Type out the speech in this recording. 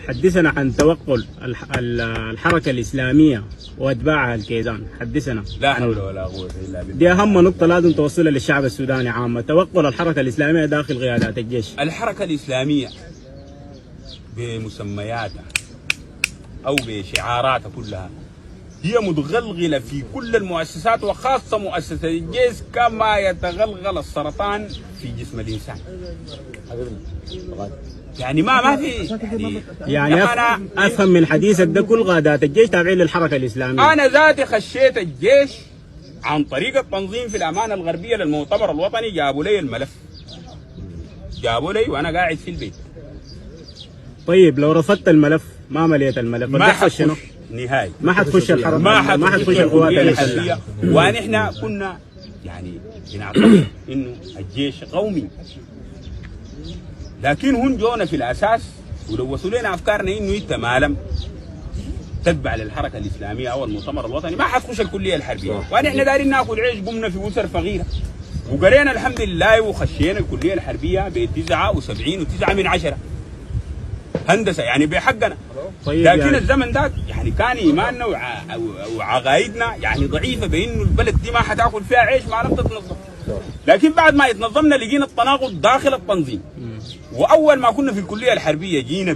حدثنا عن توقل الحركة الإسلامية وأتباعها الكيزان، حدثنا. لا حول ولا قوة إلا بالله. دي أهم نقطة لازم توصلها للشعب السوداني عامة، توقل الحركة الإسلامية داخل قيادات الجيش. الحركة الإسلامية بمسمياتها أو بشعاراتها كلها هي متغلغلة في كل المؤسسات وخاصة مؤسسة الجيش كما يتغلغل السرطان في جسم الإنسان. يعني ما في يعني أنا أفهم من حديثك ده كل قادات الجيش تابعين للحركة الإسلامية. أنا ذاتي خشيت الجيش عن طريق التنظيم في الأمانة الغربية للمؤتمر الوطني، جابوا لي الملف، جابوا لي وأنا قاعد في البيت. طيب لو رفضت الملف ما مليت الملف ما حتخش نهائي، ما حتخش الحركة، ما حتخش القوات الحربية. ونحن كنا يعني بنعتبر إنه الجيش قومي، لكن هم جونا في الأساس ولوثوا لنا أفكارنا إنه أنت ما لم تتبع للحركة الإسلامية أو المؤتمر الوطني ما حتخش الكلية الحربية. ونحن دايرين ناكل عيش، قمنا في أسر فقيرة وقرينا الحمد لله وخشينا الكلية الحربية ب79.9 هندسة يعني بحقنا. طيب لكن يعني الزمن ده يعني كان إيماننا وعقائدنا يعني ضعيفة بإنه البلد دي ما حتاكل فيها عيش ما لم تتنظم. لكن بعد ما يتنظمنا لقينا التناقض داخل التنظيم. وأول ما كنا في الكلية الحربية جينا